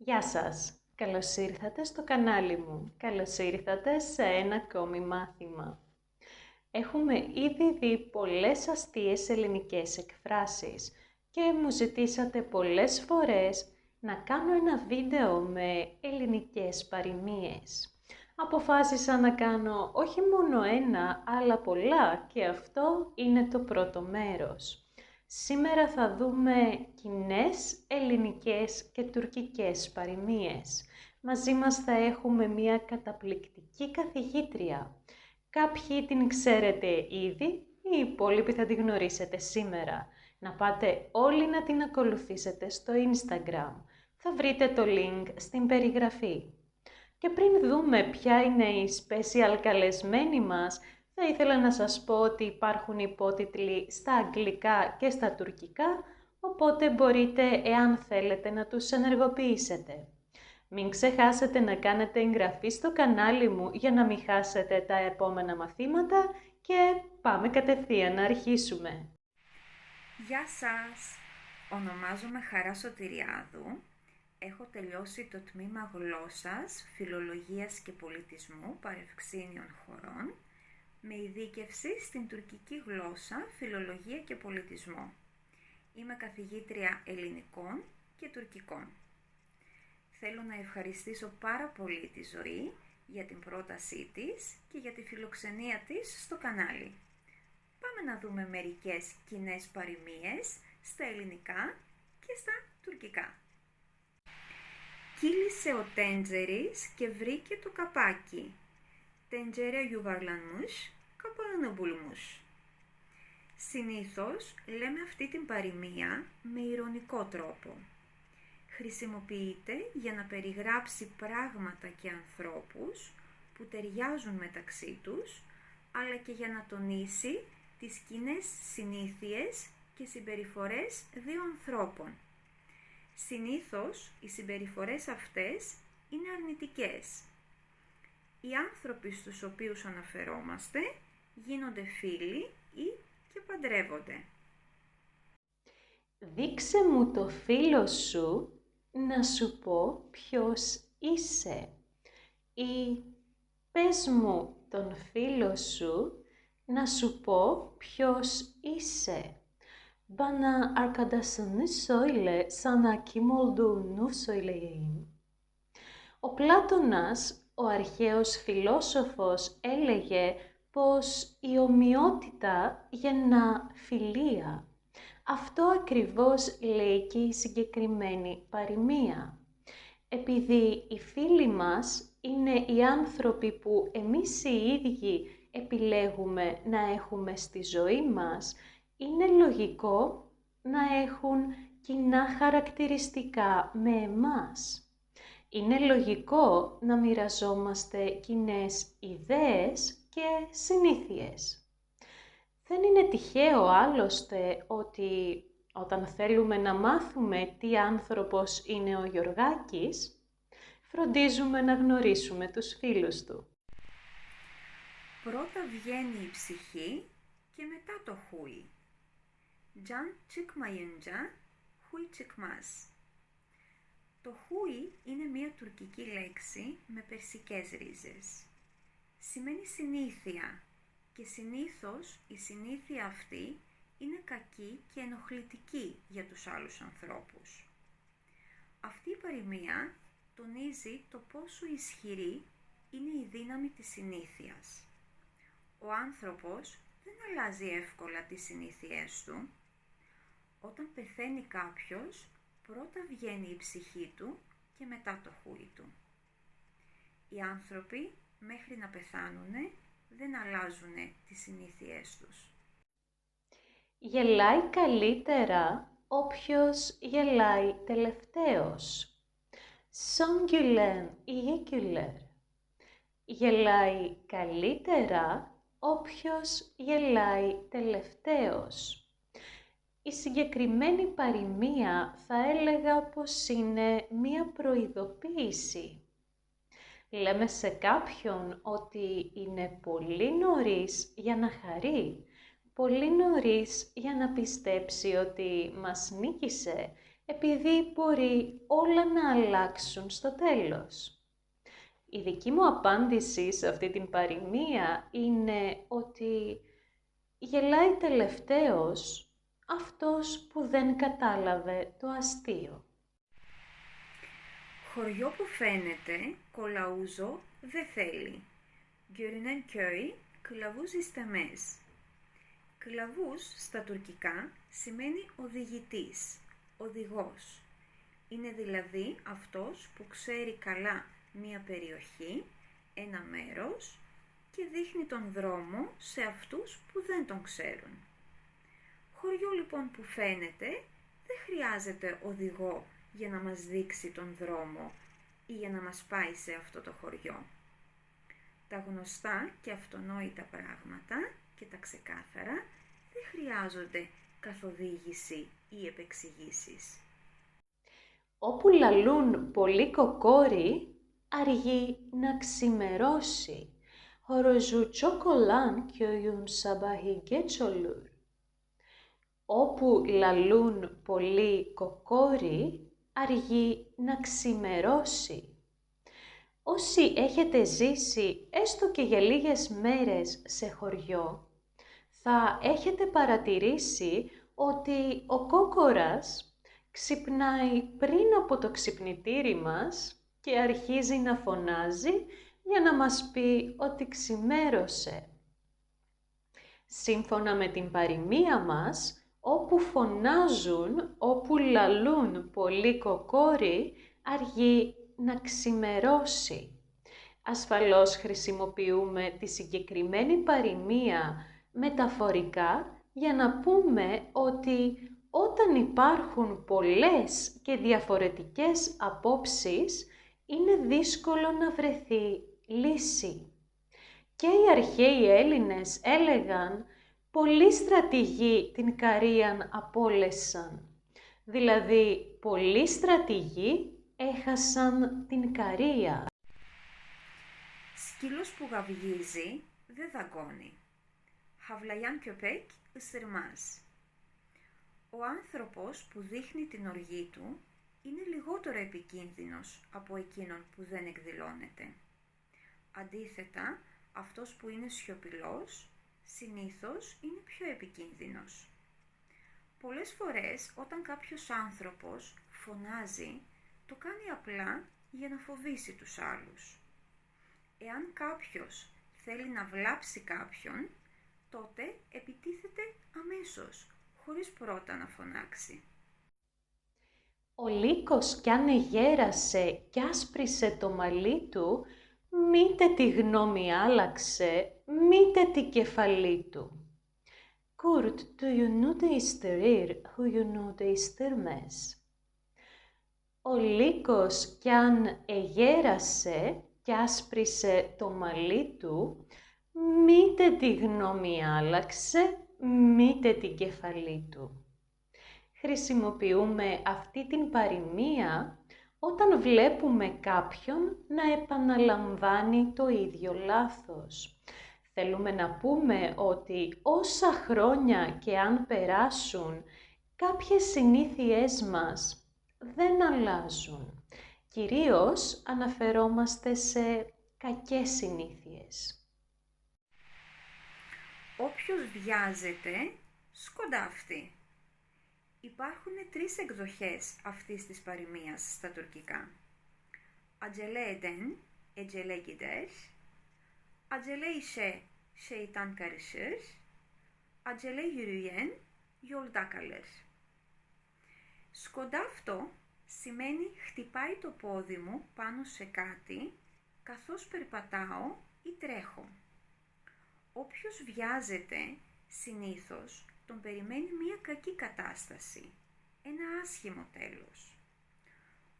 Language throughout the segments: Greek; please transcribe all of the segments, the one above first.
Γεια σας! Καλώς ήρθατε στο κανάλι μου. Καλώς ήρθατε σε ένα ακόμη μάθημα. Έχουμε ήδη δει πολλές αστείες ελληνικές εκφράσεις και μου ζητήσατε πολλές φορές να κάνω ένα βίντεο με ελληνικές παροιμίες. Αποφάσισα να κάνω όχι μόνο ένα, αλλά πολλά και αυτό είναι το πρώτο μέρος. Σήμερα θα δούμε κοινές ελληνικές και τουρκικές παροιμίες. Μαζί μας θα έχουμε μια καταπληκτική καθηγήτρια. Κάποιοι την ξέρετε ήδη, οι υπόλοιποι θα την γνωρίσετε σήμερα. Να πάτε όλοι να την ακολουθήσετε στο Instagram. Θα βρείτε το link στην περιγραφή. Και πριν δούμε ποια είναι η special καλεσμένη μας, θα ήθελα να σας πω ότι υπάρχουν υπότιτλοι στα αγγλικά και στα τουρκικά, οπότε μπορείτε, εάν θέλετε, να τους ενεργοποιήσετε. Μην ξεχάσετε να κάνετε εγγραφή στο κανάλι μου για να μην χάσετε τα επόμενα μαθήματα και πάμε κατευθείαν να αρχίσουμε. Γεια σας! Ονομάζομαι Χαρά Σωτηριάδου. Έχω τελειώσει το τμήμα γλώσσας, φιλολογίας και πολιτισμού παρευξήνιων χωρών με ειδίκευση στην τουρκική γλώσσα, φιλολογία και πολιτισμό. Είμαι καθηγήτρια ελληνικών και τουρκικών. Θέλω να ευχαριστήσω πάρα πολύ τη Ζωή για την πρότασή της και για τη φιλοξενία της στο κανάλι. Πάμε να δούμε μερικές κοινές παροιμίες στα ελληνικά και στα τουρκικά. Κύλησε ο Τέντζερης και βρήκε το καπάκι. Τέντζερε γιουβαρλανμούς, καπάνο μπουλμούς. Συνήθως λέμε αυτή την παροιμία με ειρωνικό τρόπο. Χρησιμοποιείται για να περιγράψει πράγματα και ανθρώπους που ταιριάζουν μεταξύ τους, αλλά και για να τονίσει τις κοινές συνήθειες και συμπεριφορές δύο ανθρώπων. Συνήθως, οι συμπεριφορές αυτές είναι αρνητικές. Οι άνθρωποι στους οποίους αναφερόμαστε γίνονται φίλοι ή και παντρεύονται. Δείξε μου το φίλο σου να σου πω ποιος είσαι. Ή πες μου τον φίλο σου να σου πω ποιος είσαι. Bana arkadaşını söyle, sana kim olduğunu söyleyeyim. Ο Πλάτωνας, ο αρχαίος φιλόσοφος, έλεγε πως η ομοιότητα γεννά φιλία. Αυτό ακριβώς λέει και η συγκεκριμένη παροιμία. Επειδή οι φίλοι μας είναι οι άνθρωποι που εμείς οι ίδιοι επιλέγουμε να έχουμε στη ζωή μας, είναι λογικό να έχουν κοινά χαρακτηριστικά με εμάς. Είναι λογικό να μοιραζόμαστε κοινές ιδέες και συνήθειες. Δεν είναι τυχαίο άλλωστε ότι όταν θέλουμε να μάθουμε τι άνθρωπος είναι ο Γιωργάκης, φροντίζουμε να γνωρίσουμε τους φίλους του. Πρώτα βγαίνει η ψυχή και μετά το χούι. Can çıkmayınca huy çıkmaz. Το χούι είναι μια τουρκική λέξη με περσικές ρίζες. Σημαίνει συνήθεια και συνήθως η συνήθεια αυτή είναι κακή και ενοχλητική για τους άλλους ανθρώπους. Αυτή η παροιμία τονίζει το πόσο ισχυρή είναι η δύναμη της συνήθειας. Ο άνθρωπος δεν αλλάζει εύκολα τις συνήθειές του. Όταν πεθαίνει κάποιος, πρώτα βγαίνει η ψυχή του και μετά το χούι του. Οι άνθρωποι μέχρι να πεθάνουνε δεν αλλάζουν τις συνήθειές τους. Γελάει καλύτερα όποιος γελάει τελευταίος. Son gülen iyi güler. Γελάει καλύτερα όποιος γελάει τελευταίος. Η συγκεκριμένη παροιμία θα έλεγα πως είναι μία προειδοποίηση. Λέμε σε κάποιον ότι είναι πολύ νωρίς για να χαρεί, πολύ νωρίς για να πιστέψει ότι μας νίκησε επειδή μπορεί όλα να αλλάξουν στο τέλος. Η δική μου απάντηση σε αυτή την παροιμία είναι ότι γελάει τελευταίος αυτός που δεν κατάλαβε το αστείο. Χωριό που φαίνεται, κολαούζο δεν θέλει. Görünen köy, kılavuz istemez. Kılavuz στα τουρκικά σημαίνει οδηγητής, οδηγός. Είναι δηλαδή αυτός που ξέρει καλά μία περιοχή, ένα μέρος και δείχνει τον δρόμο σε αυτούς που δεν τον ξέρουν. Χωριό λοιπόν που φαίνεται δεν χρειάζεται οδηγό για να μας δείξει τον δρόμο ή για να μας πάει σε αυτό το χωριό. Τα γνωστά και αυτονόητα πράγματα και τα ξεκάθαρα δεν χρειάζονται καθοδήγηση ή επεξηγήσεις. Όπου λαλούν πολλοί κοκόροι, αργεί να ξημερώσει. Χοροζού τσοκολάν κιοιούν σαμπαχή γκέτσολουρ. Όπου λαλούν πολλοί κοκόροι, αργεί να ξημερώσει. Όσοι έχετε ζήσει έστω και για λίγες μέρες σε χωριό, θα έχετε παρατηρήσει ότι ο κόκορας ξυπνάει πριν από το ξυπνητήρι μας και αρχίζει να φωνάζει για να μας πει ότι ξημέρωσε. Σύμφωνα με την παροιμία μας, όπου φωνάζουν, όπου λαλούν πολλοί κοκόροι, αργεί να ξημερώσει. Ασφαλώς χρησιμοποιούμε τη συγκεκριμένη παροιμία μεταφορικά για να πούμε ότι όταν υπάρχουν πολλές και διαφορετικές απόψεις, είναι δύσκολο να βρεθεί λύση. Και οι αρχαίοι Έλληνες έλεγαν «πολλοί στρατηγοί την καρίαν απόλεσαν», δηλαδή πολλοί στρατηγοί έχασαν την καρία. Σκύλος που γαυγίζει δεν δαγκώνει. Χαβλαγιάν köpek ısırmaz. Ο άνθρωπος που δείχνει την οργή του είναι λιγότερο επικίνδυνος από εκείνον που δεν εκδηλώνεται. Αντίθετα, αυτός που είναι σιωπηλός συνήθως είναι πιο επικίνδυνος. Πολλές φορές όταν κάποιος άνθρωπος φωνάζει, το κάνει απλά για να φοβήσει τους άλλους. Εάν κάποιος θέλει να βλάψει κάποιον, τότε επιτίθεται αμέσως, χωρίς πρώτα να φωνάξει. Ο λύκος κι αν εγέρασε κι άσπρισε το μαλλί του, μήτε τη γνώμη άλλαξε, μήτε τη κεφαλή του. Κουρτ του γιουνούτε ιστερίρ, χου γιουνούτε ιστερμές. Ο λύκος κι αν εγέρασε κι άσπρισε το μαλλί του, μήτε τη γνώμη άλλαξε, μήτε την κεφαλή του. Χρησιμοποιούμε αυτή την παροιμία όταν βλέπουμε κάποιον να επαναλαμβάνει το ίδιο λάθος. Θέλουμε να πούμε ότι όσα χρόνια και αν περάσουν, κάποιες συνήθειές μας δεν αλλάζουν. Κυρίως αναφερόμαστε σε κακές συνήθειες. Όποιος βιάζεται, σκοντάφτει. Υπάρχουν τρεις εκδοχές αυτής της παροιμίας στα τουρκικά. Acele eden, ecele gider. Acele işe şeytan karışır. Acele yürüyen yolda kalır. Σκοντάφτω σημαίνει χτυπάει το πόδι μου πάνω σε κάτι καθώς περπατάω ή τρέχω. Όποιος βιάζεται συνήθως τον περιμένει μία κακή κατάσταση, ένα άσχημο τέλος.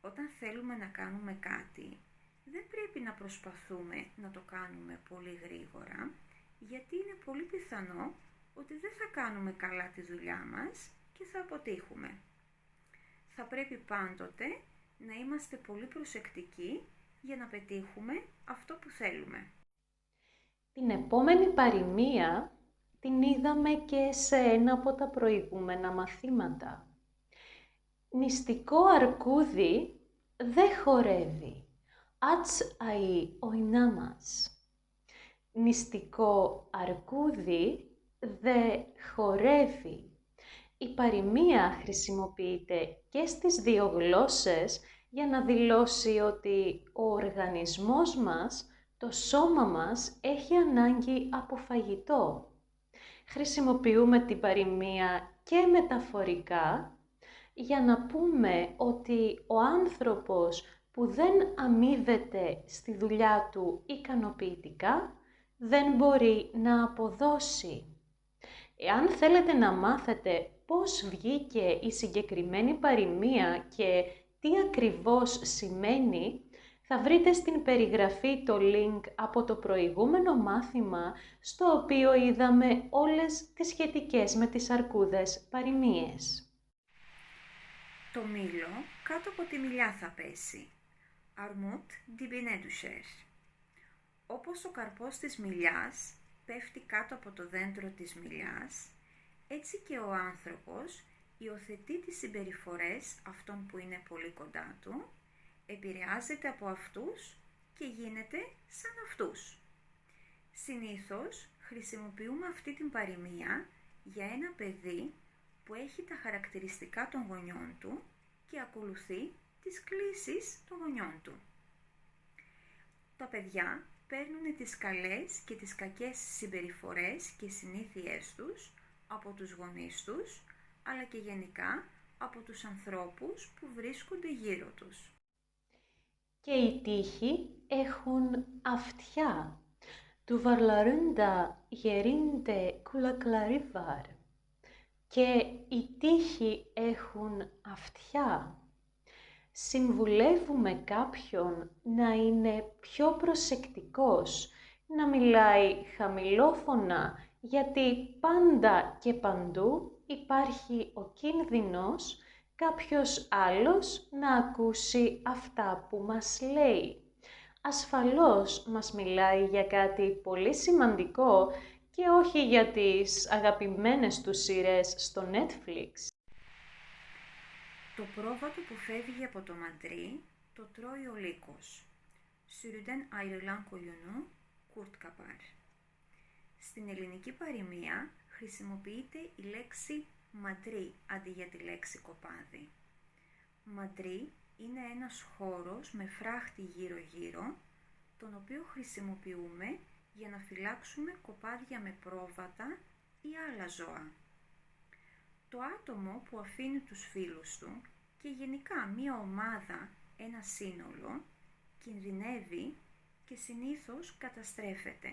Όταν θέλουμε να κάνουμε κάτι, δεν πρέπει να προσπαθούμε να το κάνουμε πολύ γρήγορα, γιατί είναι πολύ πιθανό ότι δεν θα κάνουμε καλά τη δουλειά μας και θα αποτύχουμε. Θα πρέπει πάντοτε να είμαστε πολύ προσεκτικοί για να πετύχουμε αυτό που θέλουμε. Την επόμενη παροιμία την είδαμε και σε ένα από τα προηγούμενα μαθήματα. Νηστικό αρκούδι δε χορεύει. Ατς αΐ οϊνά μας. Νηστικό αρκούδι δε χορεύει. Η παροιμία χρησιμοποιείται και στις δύο γλώσσες για να δηλώσει ότι ο οργανισμός μας, το σώμα μας, έχει ανάγκη από φαγητό. Χρησιμοποιούμε την παροιμία και μεταφορικά για να πούμε ότι ο άνθρωπος που δεν αμείβεται στη δουλειά του ικανοποιητικά δεν μπορεί να αποδώσει. Εάν θέλετε να μάθετε πώς βγήκε η συγκεκριμένη παροιμία και τι ακριβώς σημαίνει, θα βρείτε στην περιγραφή το link από το προηγούμενο μάθημα, στο οποίο είδαμε όλες τις σχετικές με τις αρκούδες παροιμίες. Το μήλο κάτω από τη μιλιά θα πέσει. Αρμούτ dibine düşer. Όπως ο καρπός της μιλιάς πέφτει κάτω από το δέντρο της μιλιάς, έτσι και ο άνθρωπος υιοθετεί τις συμπεριφορές αυτών που είναι πολύ κοντά του, επηρεάζεται από αυτούς και γίνεται σαν αυτούς. Συνήθως χρησιμοποιούμε αυτή την παροιμία για ένα παιδί που έχει τα χαρακτηριστικά των γονιών του και ακολουθεί τις κλίσεις των γονιών του. Τα παιδιά παίρνουν τις καλές και τις κακές συμπεριφορές και συνήθειές τους από τους γονείς τους, αλλά και γενικά από τους ανθρώπους που βρίσκονται γύρω τους. Και οι τοίχοι έχουν αυτιά. Του βαρλαρούντα γερίντε κουλακλαρίβαρ. Και οι τοίχοι έχουν αυτιά. Συμβουλεύουμε κάποιον να είναι πιο προσεκτικός, να μιλάει χαμηλόφωνα, γιατί πάντα και παντού υπάρχει ο κίνδυνος κάποιος άλλος να ακούσει αυτά που μας λέει. Ασφαλώς μας μιλάει για κάτι πολύ σημαντικό και όχι για τις αγαπημένες του σειρές στο Netflix. Το πρόβατο που φεύγει από το μαντρί το τρώει ο λύκος. Sürüden ayrılan koyunu kurt kapar. Στην ελληνική παροιμία χρησιμοποιείται η λέξη μαντρί αντί για τη λέξη κοπάδι. Μαντρί είναι ένας χώρος με φράχτη γύρω-γύρω, τον οποίο χρησιμοποιούμε για να φυλάξουμε κοπάδια με πρόβατα ή άλλα ζώα. Το άτομο που αφήνει τους φίλους του και γενικά μία ομάδα, ένα σύνολο, κινδυνεύει και συνήθως καταστρέφεται.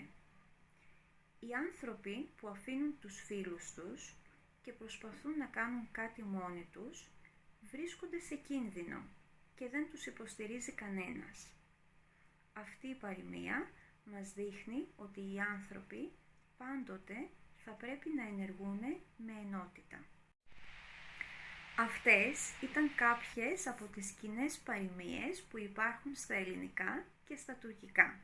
Οι άνθρωποι που αφήνουν τους φίλους τους και προσπαθούν να κάνουν κάτι μόνοι τους, βρίσκονται σε κίνδυνο και δεν τους υποστηρίζει κανένας. Αυτή η παροιμία μας δείχνει ότι οι άνθρωποι πάντοτε θα πρέπει να ενεργούν με ενότητα. Αυτές ήταν κάποιες από τις κοινές παροιμίες που υπάρχουν στα ελληνικά και στα τουρκικά.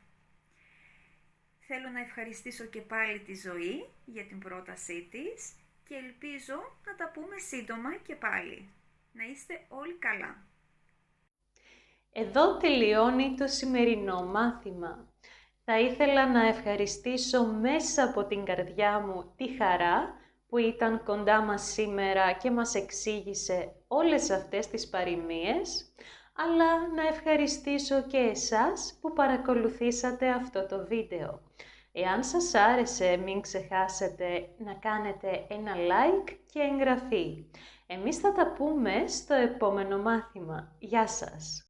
Θέλω να ευχαριστήσω και πάλι τη Ζωή για την πρότασή της και ελπίζω να τα πούμε σύντομα και πάλι. Να είστε όλοι καλά. Εδώ τελειώνει το σημερινό μάθημα. Θα ήθελα να ευχαριστήσω μέσα από την καρδιά μου τη Χαρά που ήταν κοντά μας σήμερα και μας εξήγησε όλες αυτές τις παροιμίες, αλλά να ευχαριστήσω και εσάς που παρακολουθήσατε αυτό το βίντεο. Εάν σας άρεσε, μην ξεχάσετε να κάνετε ένα like και εγγραφή. Εμείς θα τα πούμε στο επόμενο μάθημα. Γεια σας!